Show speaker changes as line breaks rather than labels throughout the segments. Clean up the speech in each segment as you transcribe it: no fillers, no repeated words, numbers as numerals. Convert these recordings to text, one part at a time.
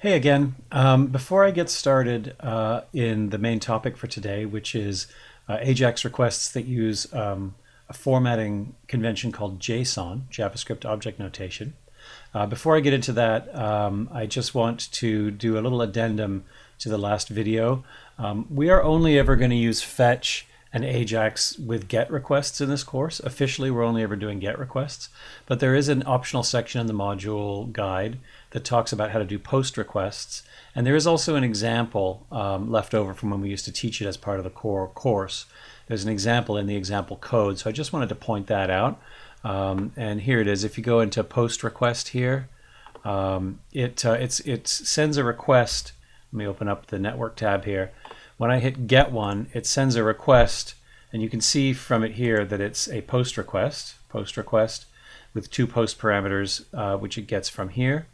Hey again. Before I get started in the main topic for today, which is AJAX requests that use a formatting convention called JSON, JavaScript Object Notation. Before I get into that, I just want to do a little addendum to the last video. We are only ever going to use fetch and AJAX with GET requests in this course. Officially, we're only ever doing GET requests, but there is an optional section in the module guide that talks about how to do POST requests. And there is also an example left over from when we used to teach it as part of the core course. There's an example in the example code, so I just wanted to point that out. And here it is. If you go into POST request here, it sends a request. Let me open up the network tab here. When I hit get one, it sends a request, and you can see from it here that it's a post request with two post parameters, which it gets from here.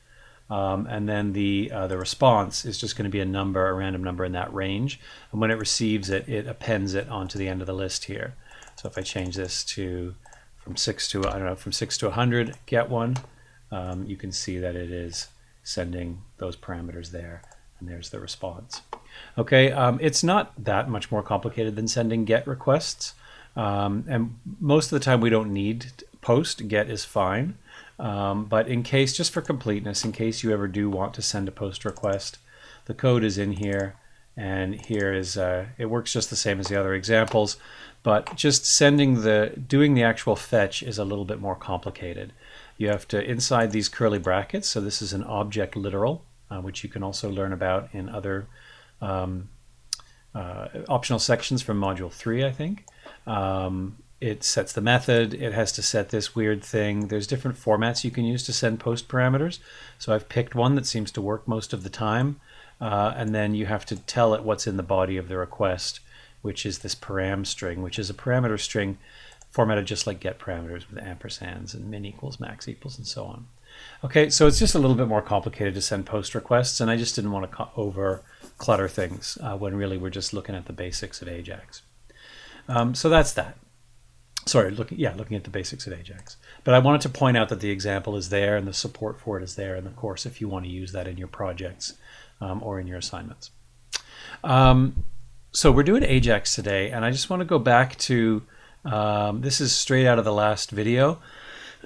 And then the response is just going to be a number, a random number in that range. And when it receives it, it appends it onto the end of the list here. So if I change this to from 6 to 100, get one, you can see that it is sending those parameters there, and there's the response. Okay, it's not that much more complicated than sending GET requests, and most of the time we don't need POST. GET is fine, but in case, just for completeness, in case you ever do want to send a POST request, the code is in here, and here is it works just the same as the other examples, but just doing the actual fetch is a little bit more complicated. You have to inside these curly brackets, so this is an object literal, which you can also learn about in other optional sections from module 3, I think. It sets the method. It has to set this weird thing. There's different formats you can use to send post parameters. So I've picked one that seems to work most of the time. And then you have to tell it what's in the body of the request, which is this param string, which is a parameter string formatted just like get parameters with ampersands and min equals, max equals, and so on. Okay, so it's just a little bit more complicated to send post requests, and I just didn't want to over clutter things when really we're just looking at the basics of AJAX. So that's that. Sorry, looking at the basics of AJAX. But I wanted to point out that the example is there and the support for it is there in the course if you want to use that in your projects or in your assignments. So we're doing AJAX today, and I just want to go back to, this is straight out of the last video.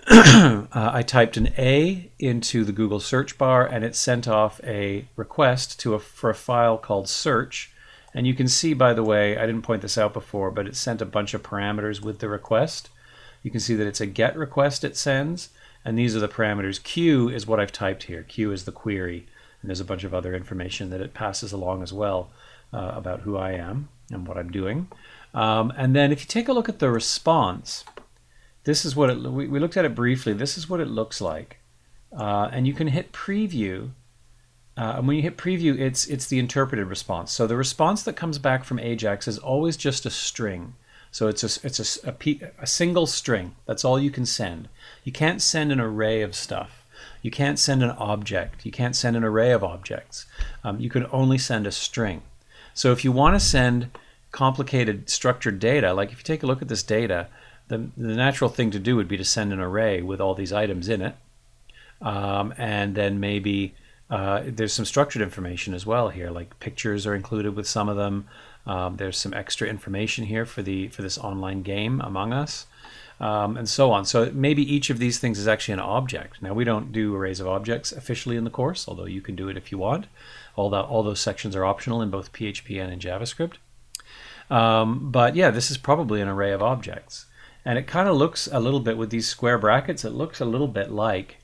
I typed an A into the Google search bar, and it sent off a request for a file called search. And you can see, by the way, I didn't point this out before, but it sent a bunch of parameters with the request. You can see that it's a GET request it sends, and these are the parameters. Q is what I've typed here. Q is the query, and there's a bunch of other information that it passes along as well about who I am and what I'm doing. And then if you take a look at the response, this is what we looked at it briefly. This is what it looks like. And you can hit preview. And when you hit preview, it's the interpreted response. So the response that comes back from AJAX is always just a string. So it's a single string. That's all you can send. You can't send an array of stuff. You can't send an object. You can't send an array of objects. You can only send a string. So if you want to send complicated structured data, like if you take a look at this data, the natural thing to do would be to send an array with all these items in it. And then maybe there's some structured information as well here, like pictures are included with some of them. There's some extra information here for this online game Among Us, and so on. So maybe each of these things is actually an object. Now we don't do arrays of objects officially in the course, although you can do it if you want. All those sections are optional in both PHP and in JavaScript. But yeah, this is probably an array of objects. And it kind of looks a little bit, with these square brackets, it looks a little bit like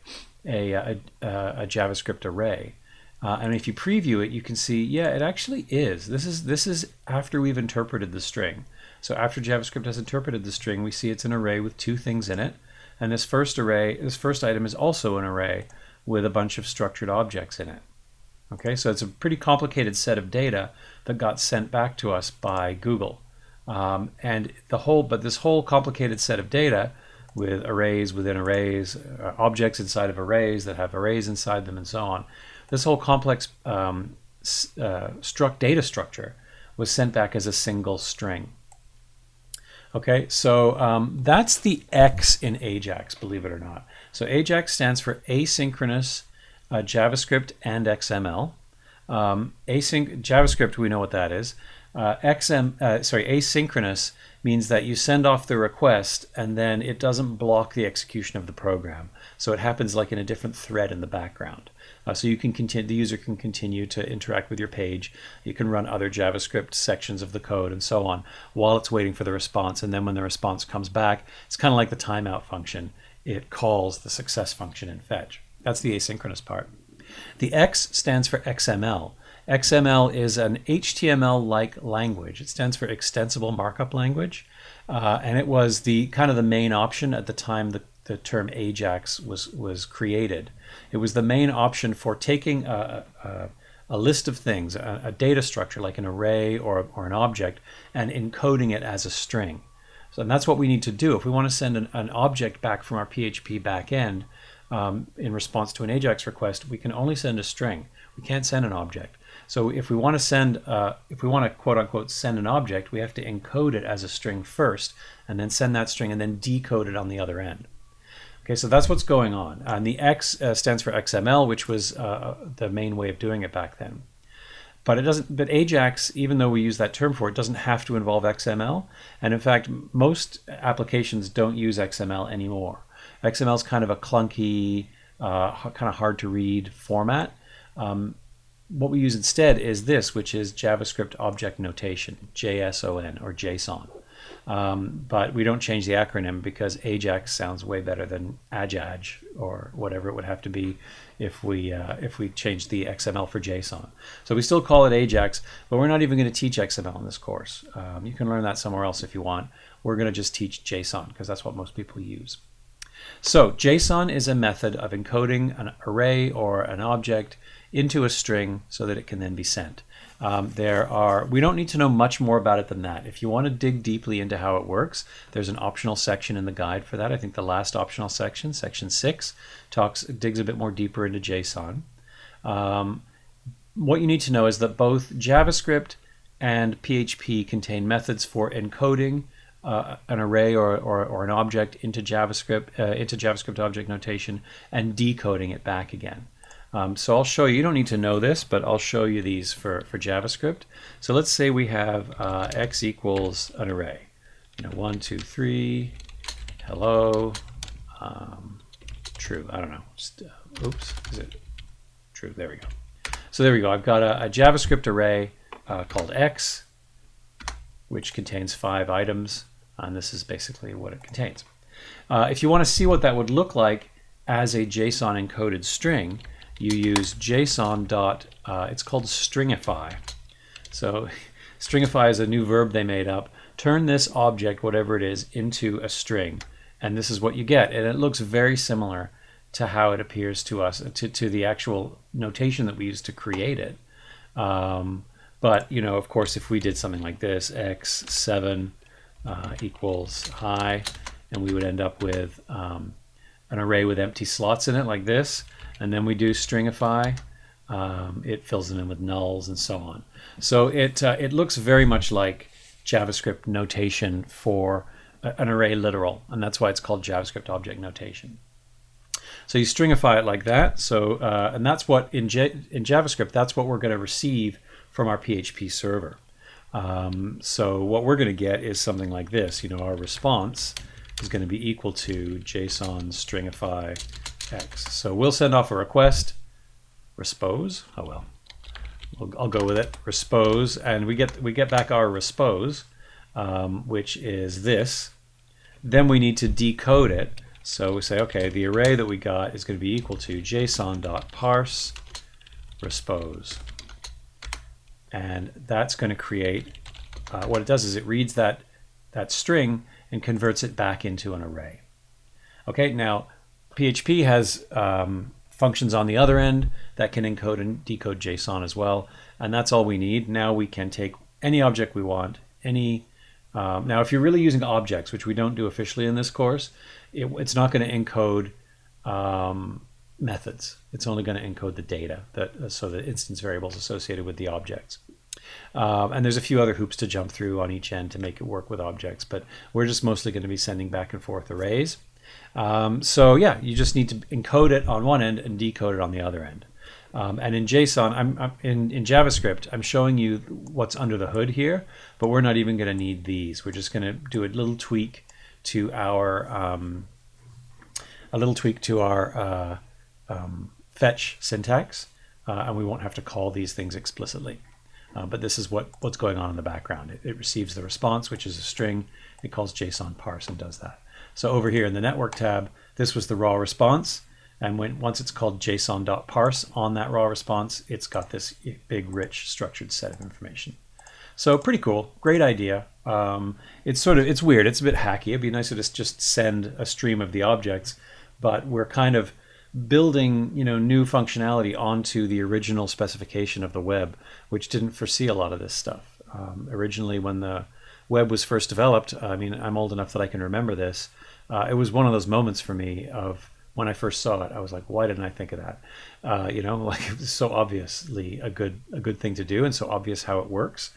a JavaScript array. And if you preview it, you can see, yeah, it actually is. This is after we've interpreted the string. So after JavaScript has interpreted the string, we see it's an array with two things in it. And this first item is also an array with a bunch of structured objects in it. Okay, so it's a pretty complicated set of data that got sent back to us by Google. And this whole complicated set of data with arrays within arrays, objects inside of arrays that have arrays inside them, and so on. This whole complex data structure was sent back as a single string. Okay, so that's the X in AJAX, believe it or not. So AJAX stands for asynchronous JavaScript and XML. JavaScript, we know what that is. Asynchronous means that you send off the request and then it doesn't block the execution of the program. So it happens like in a different thread in the background. So you can continue, the user can continue to interact with your page. You can run other JavaScript sections of the code and so on while it's waiting for the response. And then when the response comes back, it's kind of like the timeout function. It calls the success function in fetch. That's the asynchronous part. The X stands for XML. XML is an HTML-like language. It stands for Extensible Markup Language, and it was the kind of the main option at the time the term AJAX was created. It was the main option for taking a list of things, a data structure like an array or an object, and encoding it as a string. So and that's what we need to do if we want to send an object back from our PHP backend. In response to an AJAX request, we can only send a string. We can't send an object. So if we want to send, if we want to quote unquote send an object, we have to encode it as a string first, and then send that string, and then decode it on the other end. Okay, so that's what's going on. And the X stands for XML, which was the main way of doing it back then. But it doesn't. But AJAX, even though we use that term for it, doesn't have to involve XML. And in fact, most applications don't use XML anymore. XML is kind of a clunky, kind of hard to read format. What we use instead is this, which is JavaScript Object Notation, JSON or JSON. But we don't change the acronym because AJAX sounds way better than AJAJ or whatever it would have to be if we change the XML for JSON. So we still call it AJAX, but we're not even going to teach XML in this course. You can learn that somewhere else if you want. We're going to just teach JSON because that's what most people use. So JSON is a method of encoding an array or an object into a string so that it can then be sent. We don't need to know much more about it than that. If you want to dig deeply into how it works, there's an optional section in the guide for that. I think the last optional section, section 6, digs a bit more deeper into JSON. What you need to know is that both JavaScript and PHP contain methods for encoding an array or an object into JavaScript object notation and decoding it back again. So I'll show you. You don't need to know this, but I'll show you these for JavaScript. So let's say we have x equals an array. 1, 2, 3, hello, true. I don't know. Just, oops, is it true? There we go. So there we go. I've got a JavaScript array called x, which contains 5 items, and this is basically what it contains. If you want to see what that would look like as a JSON encoded string, you use JSON it's called stringify. So stringify is a new verb they made up. Turn this object, whatever it is, into a string, and this is what you get. And it looks very similar to how it appears to us, to the actual notation that we use to create it. But of course, if we did something like this, x7 equals hi, and we would end up with an array with empty slots in it like this, and then we do stringify, it fills them in with nulls and so on. So it looks very much like JavaScript notation for an array literal, and that's why it's called JavaScript object notation. So you stringify it like that. So and that's what in JavaScript, that's what we're going to receive from our PHP server. So what we're going to get is something like this. Our response is going to be equal to JSON stringify x. So we'll send off a request, respose. Oh well, I'll go with it. Respose, and we get back our respose, which is this. Then we need to decode it. So we say, okay, the array that we got is going to be equal to JSON.parse respose, and that's going to create. What it does is it reads that string and converts it back into an array. Okay, now PHP has functions on the other end that can encode and decode JSON as well, and that's all we need. Now we can take any object we want. Now, if you're really using objects, which we don't do officially in this course, it's not going to encode methods. It's only going to encode the data, so the instance variables associated with the objects. And there's a few other hoops to jump through on each end to make it work with objects, but we're just mostly going to be sending back and forth arrays. So yeah, you just need to encode it on one end and decode it on the other end. And in JSON, in JavaScript, I'm showing you what's under the hood here, but we're not even going to need these. We're just going to do a little tweak to our fetch syntax, and we won't have to call these things explicitly. But this is what's going on in the background. It receives the response, which is a string. It calls JSON parse and does that. So over here in the network tab, this was the raw response. And once it's called json.parse on that raw response, it's got this big, rich, structured set of information. So pretty cool, great idea. It's weird, it's a bit hacky. It'd be nice to just send a stream of the objects, but we're kind of building, new functionality onto the original specification of the web, which didn't foresee a lot of this stuff. Originally, when the web was first developed, I mean, I'm old enough that I can remember this. It was one of those moments for me of when I first saw it, I was like, why didn't I think of that? Like it was so obviously a good thing to do and so obvious how it works.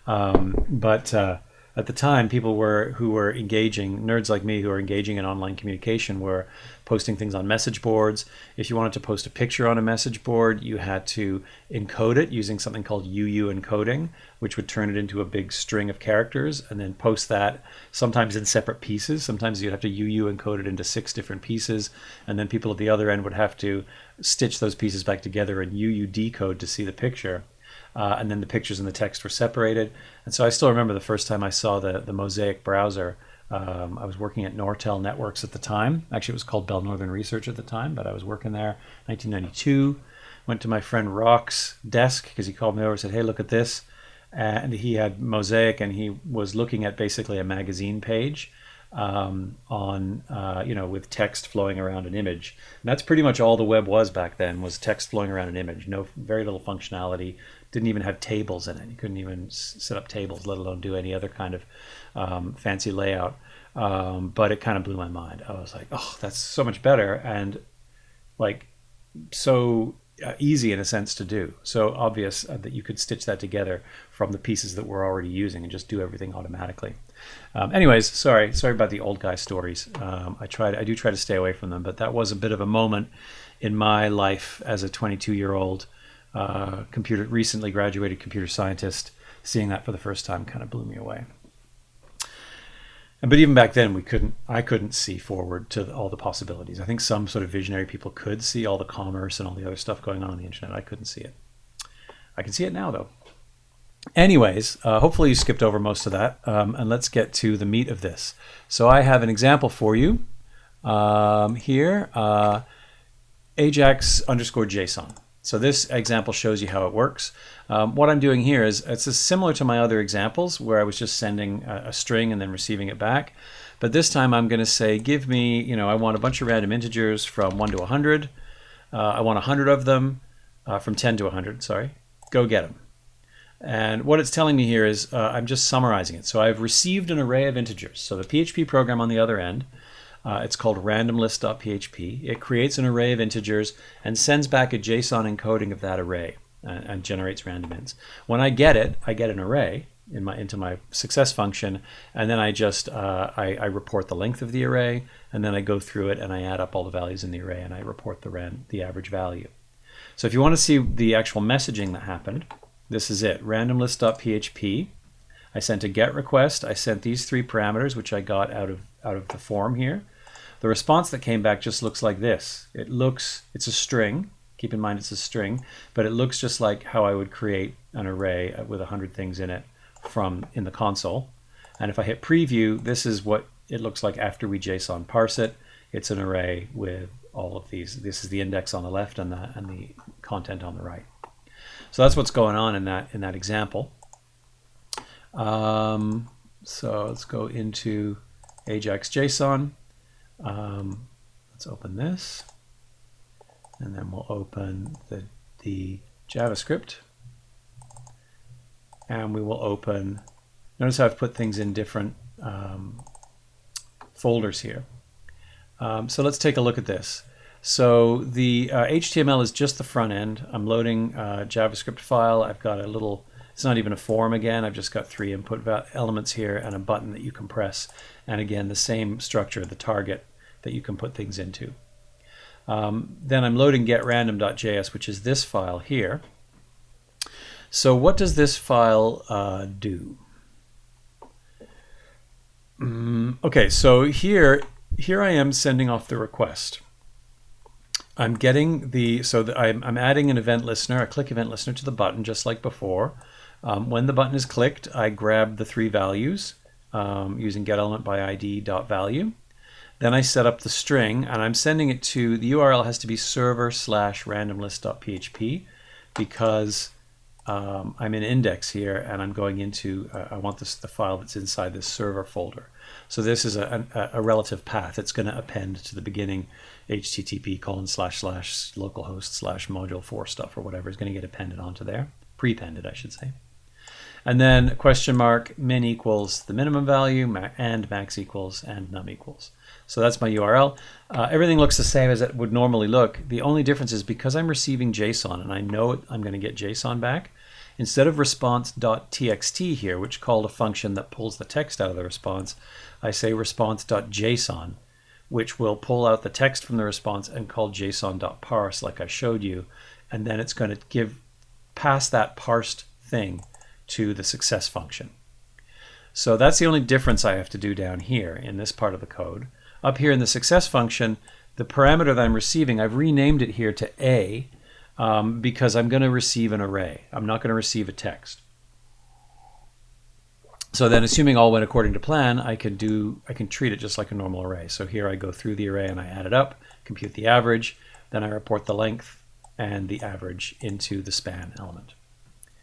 But at the time, people who were engaging, nerds like me who were engaging in online communication, were posting things on message boards. If you wanted to post a picture on a message board, you had to encode it using something called UU encoding, which would turn it into a big string of characters and then post that sometimes in separate pieces. Sometimes you'd have to UU encode it into 6 different pieces, and then people at the other end would have to stitch those pieces back together and UU decode to see the picture. And then the pictures and the text were separated. And so I still remember the first time I saw the Mosaic browser. I was working at Nortel Networks at the time. Actually, it was called Bell Northern Research at the time, but I was working there 1992. Went to my friend Rock's desk because he called me over and said, hey, look at this. And he had Mosaic, and he was looking at basically a magazine page with text flowing around an image. And that's pretty much all the web was back then, was text flowing around an image. Very little functionality. Didn't even have tables in it. You couldn't even set up tables, let alone do any other kind of fancy layout. But it kind of blew my mind. I was like, oh, that's so much better, and like so easy in a sense to do. So obvious that you could stitch that together from the pieces that we're already using and just do everything automatically. Anyways, sorry about the old guy stories. I do try to stay away from them, but that was a bit of a moment in my life as a 22-year-old recently graduated computer scientist. Seeing that for the first time kind of blew me away. But even back then, I couldn't see forward to all the possibilities. I think some sort of visionary people could see all the commerce and all the other stuff going on the internet. I couldn't see it. I can see it now, though. Anyways, hopefully you skipped over most of that, and let's get to the meat of this. So I have an example for you here, Ajax_JSON. So this example shows you how it works. What I'm doing here is it's similar to my other examples where I was just sending a string and then receiving it back. But this time I'm going to say, give me, I want a bunch of random integers from 1 to 100. I want 100 of them from 10 to 100, sorry. Go get them. And what it's telling me here is I'm just summarizing it. So I've received an array of integers. So the PHP program on the other end, it's called randomlist.php. It creates an array of integers and sends back a JSON encoding of that array and generates random ints. When I get it, I get an array into my success function, and then I just I report the length of the array, and then I go through it and I add up all the values in the array and I report the average value. So if you want to see the actual messaging that happened, this is it, randomlist.php. I sent a GET request. I sent these 3 parameters, which I got out of the form here. The response that came back just looks like this. It's a string. Keep in mind it's a string, but it looks just like how I would create an array with 100 things in it in the console. And if I hit preview, this is what it looks like after we JSON parse it. It's an array with all of these. This is the index on the left and the content on the right. So that's what's going on in that example. So let's go into Ajax.json. Let's open this, and then we'll open the JavaScript, and we will open, notice how I've put things in different folders here. So let's take a look at this. So the HTML is just the front end. I'm loading a JavaScript file. I've got a little, it's not even a form again. I've just got 3 input elements here and a button that you can press. And again, the same structure, the target that you can put things into. Then I'm loading getRandom.js, which is this file here. So what does this file do? Okay, so here I am sending off the request. I'm getting I'm adding an event listener, a click event listener to the button, just like before. When the button is clicked, I grab the 3 values using getElementById.value. Then I set up the string, and I'm sending it to, the URL has to be server/randomlist.php, because I'm in index here, and I'm going into, I want the file that's inside this server folder. So this is a relative path. It's going to append to the beginning http://localhost/module4 stuff or whatever is going to get appended onto there. Prepended, I should say. And then question mark min equals the minimum value and max equals and num equals. So that's my URL. Everything looks the same as it would normally look. The only difference is because I'm receiving JSON and I know I'm going to get JSON back, instead of response.txt here, which called a function that pulls the text out of the response, I say response.json, which will pull out the text from the response and call json.parse like I showed you, and then it's going to pass that parsed thing to the success function. So that's the only difference I have to do down here in this part of the code. Up here in the success function, the parameter that I'm receiving, I've renamed it here to A because I'm going to receive an array. I'm not going to receive a text. So then, assuming all went according to plan, I can treat it just like a normal array. So here I go through the array and I add it up, compute the average, then I report the length and the average into the span element.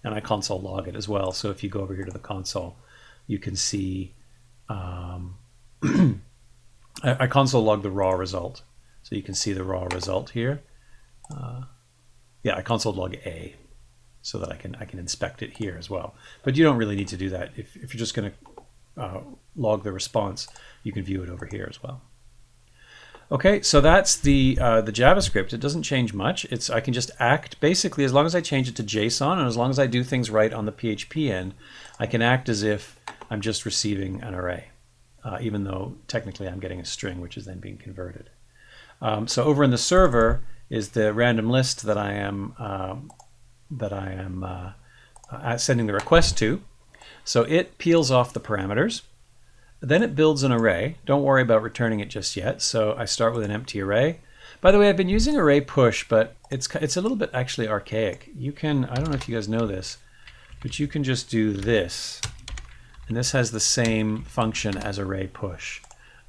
And I console log it as well. So if you go over here to the console, you can see I console log the raw result. So you can see the raw result here. Yeah, I console log A so that I can inspect it here as well. But you don't really need to do that. If you're just going to log the response, you can view it over here as well. Okay, so that's the JavaScript. It doesn't change much. I can just act, basically, as long as I change it to JSON and as long as I do things right on the PHP end, I can act as if I'm just receiving an array, even though technically I'm getting a string, which is then being converted. So over in the server is the random list that I am sending the request to. So it peels off the parameters. Then it builds an array. Don't worry about returning it just yet. So I start with an empty array. By the way, I've been using array push, but it's a little bit actually archaic. You can, I don't know if you guys know this, but you can just do this. And this has the same function as array push.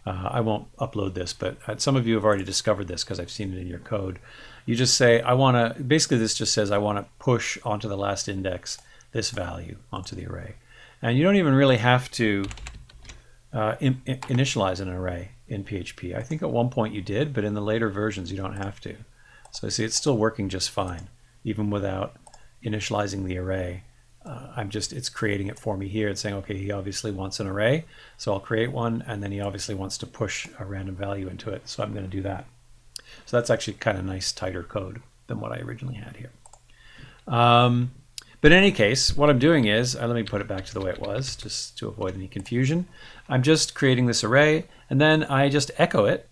I won't upload this, but some of you have already discovered this because I've seen it in your code. You just say, basically this just says I want to push onto the last index this value onto the array. And you don't even really have to initialize an array in PHP. I think at one point you did, but in the later versions you don't have to. So see, it's still working just fine, even without initializing the array. It's creating it for me here and saying, okay, he obviously wants an array, so I'll create one, and then he obviously wants to push a random value into it, so I'm going to do that. So that's actually kind of nice, tighter code than what I originally had here. But in any case, what I'm doing is, let me put it back to the way it was, just to avoid any confusion. I'm just creating this array, and then I just echo it,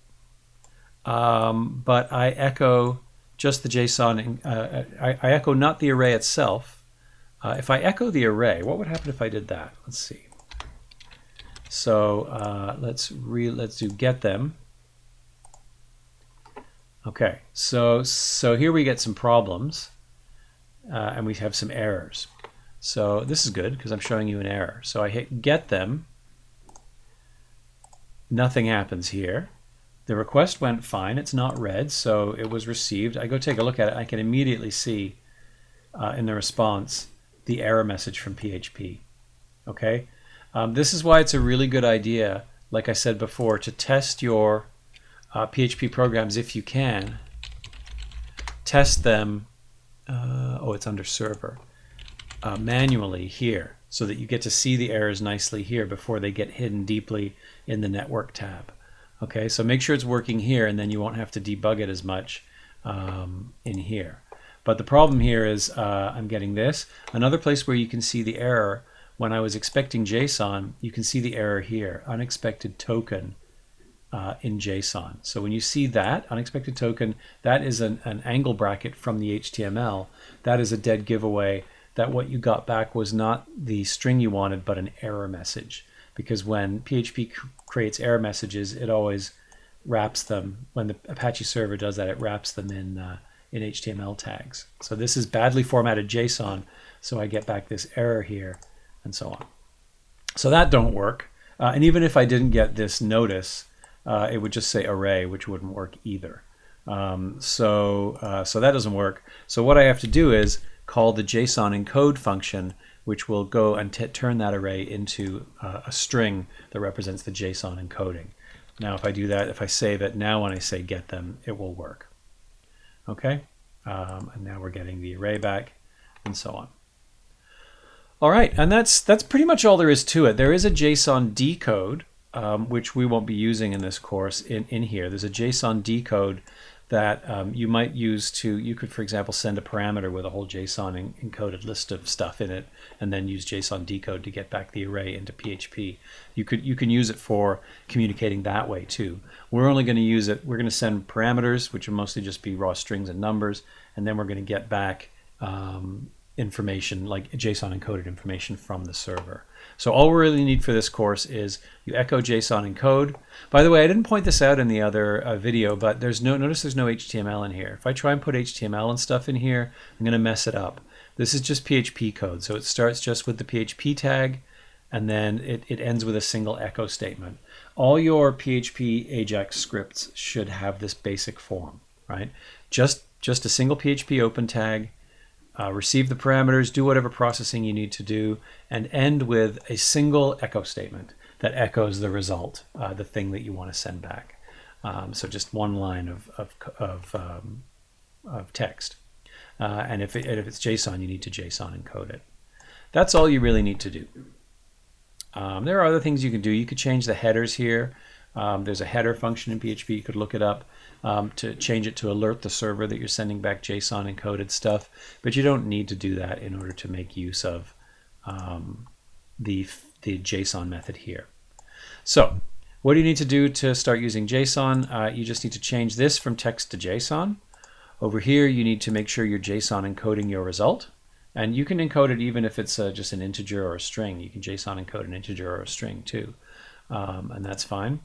but I echo just the JSON, I echo not the array itself. If I echo the array, what would happen if I did that? Let's see. So let's do get them. Okay, so here we get some problems, and we have some errors. So this is good because I'm showing you an error. So I hit get them. Nothing happens here. The request went fine. It's not read, so it was received. I go take a look at it. I can immediately see in the response the error message from PHP. Okay, this is why it's a really good idea, like I said before, to test your PHP programs if you can. Test them. Oh, it's under server. Manually here, so that you get to see the errors nicely here before they get hidden deeply in the network tab. Okay, so make sure it's working here, and then you won't have to debug it as much in here. But the problem here is I'm getting this. Another place where you can see the error, when I was expecting JSON, you can see the error here, unexpected token in JSON. So when you see that unexpected token, that is an angle bracket from the HTML. That is a dead giveaway that what you got back was not the string you wanted, but an error message. Because when PHP creates error messages, it always wraps them. When the Apache server does that, it wraps them in HTML tags. So this is badly formatted JSON, so I get back this error here, and so on. So that don't work. And even if I didn't get this notice, it would just say array, which wouldn't work either. So that doesn't work. So what I have to do is call the JSON encode function, which will go and turn that array into a string that represents the JSON encoding. Now if I do that, if I save it, now when I say get them, it will work. Okay, and now we're getting the array back, and so on. All right, and that's pretty much all there is to it. There is a JSON decode, which we won't be using in this course in here. There's a JSON decode that you might use to, you could, for example, send a parameter with a whole JSON encoded list of stuff in it, and then use JSON decode to get back the array into PHP. You can use it for communicating that way too. We're only going to use it, we're going to send parameters, which will mostly just be raw strings and numbers, and then we're going to get back information, like JSON encoded information from the server. So all we really need for this course is you echo JSON encode. By the way, I didn't point this out in the other video, but notice there's no HTML in here. If I try and put HTML and stuff in here, I'm going to mess it up. This is just PHP code. So it starts just with the PHP tag, and then it ends with a single echo statement. All your PHP Ajax scripts should have this basic form, right? Just a single PHP open tag, receive the parameters, do whatever processing you need to do, and end with a single echo statement that echoes the result, the thing that you want to send back. So just one line of text. And if it's JSON, you need to JSON encode it. That's all you really need to do. There are other things you can do. You could change the headers here. There's a header function in PHP. You could look it up to change it to alert the server that you're sending back JSON encoded stuff. But you don't need to do that in order to make use of the JSON method here. So what do you need to do to start using JSON? You just need to change this from text to JSON. Over here, you need to make sure you're JSON encoding your result. And you can encode it even if it's just an integer or a string. You can JSON encode an integer or a string too. And that's fine.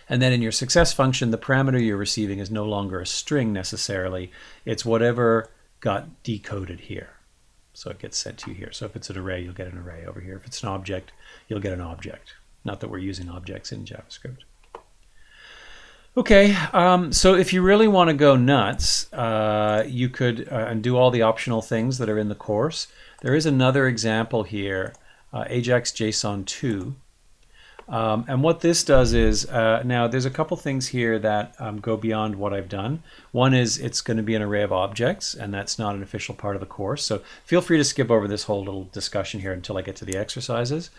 And then in your success function, the parameter you're receiving is no longer a string necessarily. It's whatever got decoded here. So it gets sent to you here. So if it's an array, you'll get an array over here. If it's an object, you'll get an object. Not that we're using objects in JavaScript. Okay, so if you really want to go nuts, you could and do all the optional things that are in the course. There is another example here, Ajax JSON 2. And what this does is, now there's a couple things here that go beyond what I've done. One is it's going to be an array of objects, and that's not an official part of the course. So feel free to skip over this whole little discussion here until I get to the exercises.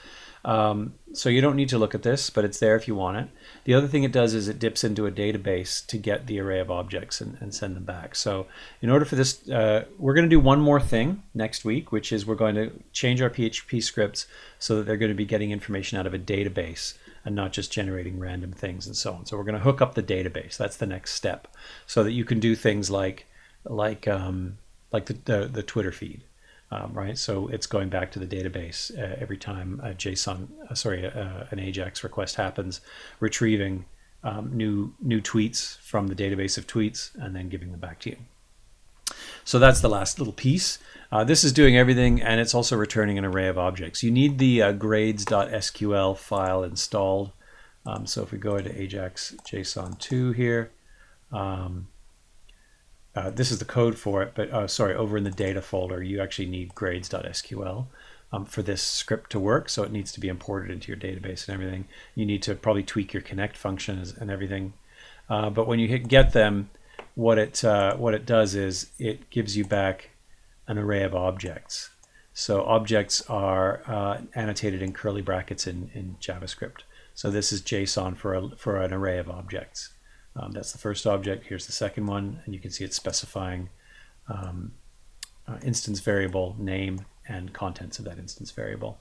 So you don't need to look at this, but it's there if you want it. The other thing it does is it dips into a database to get the array of objects and send them back. So in order for this, we're going to do one more thing next week, which is we're going to change our PHP scripts so that they're going to be getting information out of a database and not just generating random things and so on. So we're going to hook up the database. That's the next step, so that you can do things like the Twitter feed. Right, so it's going back to the database every time a an Ajax request happens, retrieving new tweets from the database of tweets and then giving them back to you. So that's the last little piece. This is doing everything, and it's also returning an array of objects. You need the grades.sql file installed. So if we go into Ajax JSON 2 here, this is the code for it, but over in the data folder, you actually need grades.sql for this script to work. So it needs to be imported into your database and everything. You need to probably tweak your connect functions and everything. But when you hit get them, what it does is it gives you back an array of objects. So objects are annotated in curly brackets in JavaScript. So this is JSON for an array of objects. That's the first object. Here's the second one, and you can see it's specifying instance variable name and contents of that instance variable.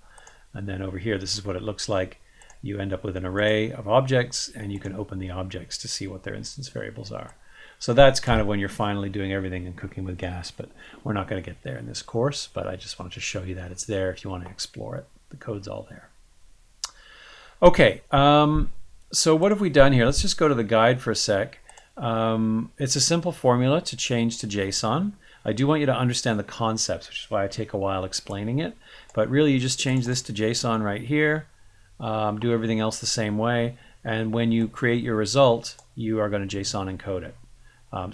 And then over here, this is what it looks like. you end up with an array of objects, and you can open the objects to see what their instance variables are. So that's kind of when you're finally doing everything in cooking with gas, but we're not going to get there in this course, but I just wanted to show you that it's there if you want to explore it. The code's all there. Okay, so what have we done here? Let's just go to the guide for a sec. It's a simple formula to change to JSON. I do want you to understand the concepts, which is why I take a while explaining it, but really you just change this to JSON right here, do everything else the same way, and when you create your result, you are going to JSON encode it.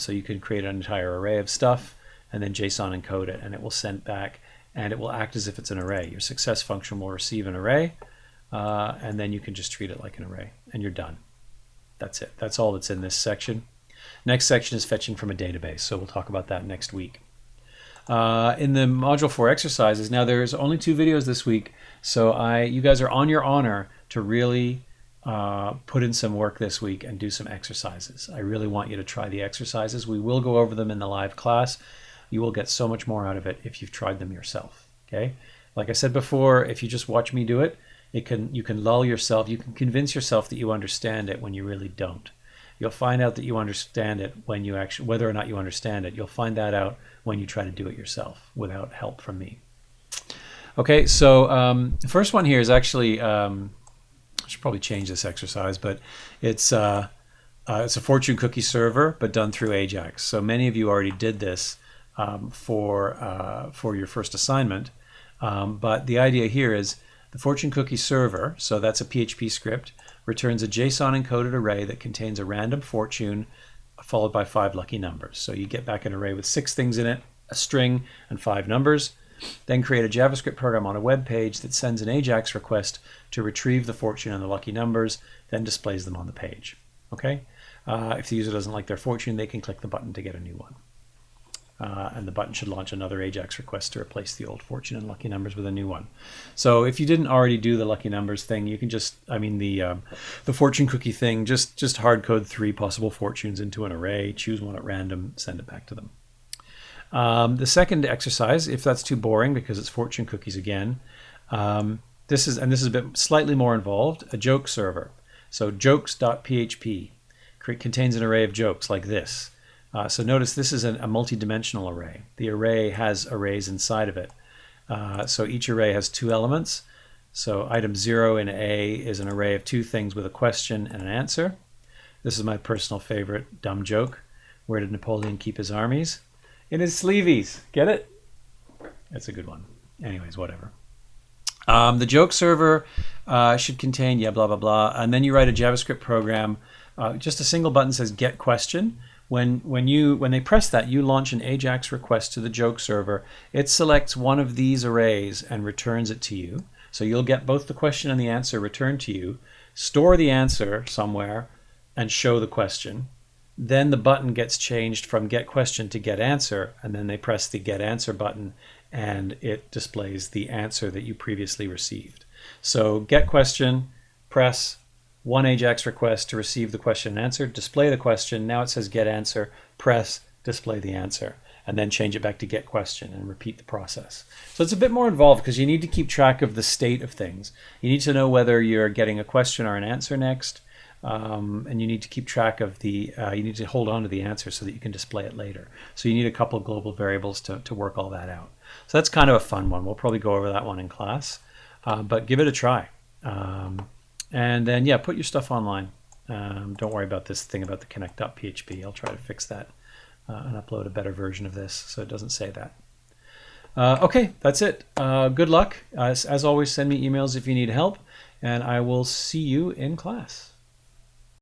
So you can create an entire array of stuff and then JSON encode it, and it will send back, and it will act as if it's an array. Your success function will receive an array, and then you can just treat it like an array, and you're done. That's it. That's all that's in this section. Next section is fetching from a database, so we'll talk about that next week. In the Module 4 exercises, now there's only 2 videos this week, so you guys are on your honor to really put in some work this week and do some exercises. I really want you to try the exercises. We will go over them in the live class. You will get so much more out of it if you've tried them yourself. Okay? Like I said before, if you just watch me do it, you can lull yourself. You can convince yourself that you understand it when you really don't. You'll find out that you understand it when you actually, whether or not you understand it, you'll find that out when you try to do it yourself without help from me. Okay, so the first one here is actually, I should probably change this exercise, but it's a fortune cookie server, but done through Ajax. So many of you already did this for your first assignment, but the idea here is the fortune cookie server, so that's a PHP script, returns a JSON encoded array that contains a random fortune followed by 5 lucky numbers. So you get back an array with 6 things in it, a string, and 5 numbers. Then create a JavaScript program on a web page that sends an AJAX request to retrieve the fortune and the lucky numbers, then displays them on the page. Okay? If the user doesn't like their fortune, they can click the button to get a new one. And the button should launch another AJAX request to replace the old fortune and lucky numbers with a new one. So if you didn't already do the lucky numbers thing, you can just, the fortune cookie thing, just hard code 3 possible fortunes into an array, choose one at random, send it back to them. The second exercise, if that's too boring because it's fortune cookies again, this is a bit slightly more involved, a joke server. So jokes.php contains an array of jokes like this. So notice this is a multi-dimensional array. The array has arrays inside of it. So each array has 2 elements. So item 0 in A is an array of 2 things with a question and an answer. This is my personal favorite dumb joke. Where did Napoleon keep his armies? In his sleeveys. Get it? That's a good one. Anyways, whatever. The joke server should contain blah, blah, blah. And then you write a JavaScript program. Just a single button says get question. When they press that, you launch an AJAX request to the joke server. It selects one of these arrays and returns it to you. So you'll get both the question and the answer returned to you. Store the answer somewhere and show the question. Then the button gets changed from get question to get answer, and then they press the get answer button and it displays the answer that you previously received. So get question, press one AJAX request to receive the question and answer, display the question, now it says get answer, press, display the answer, and then change it back to get question and repeat the process. So it's a bit more involved because you need to keep track of the state of things. You need to know whether you're getting a question or an answer next, and you need to keep track of you need to hold on to the answer so that you can display it later. So you need a couple of global variables to work all that out. So that's kind of a fun one. We'll probably go over that one in class, but give it a try. And then, put your stuff online. Don't worry about this thing about the connect.php. I'll try to fix that and upload a better version of this so it doesn't say that. Okay, that's it. Good luck. As always, send me emails if you need help, and I will see you in class.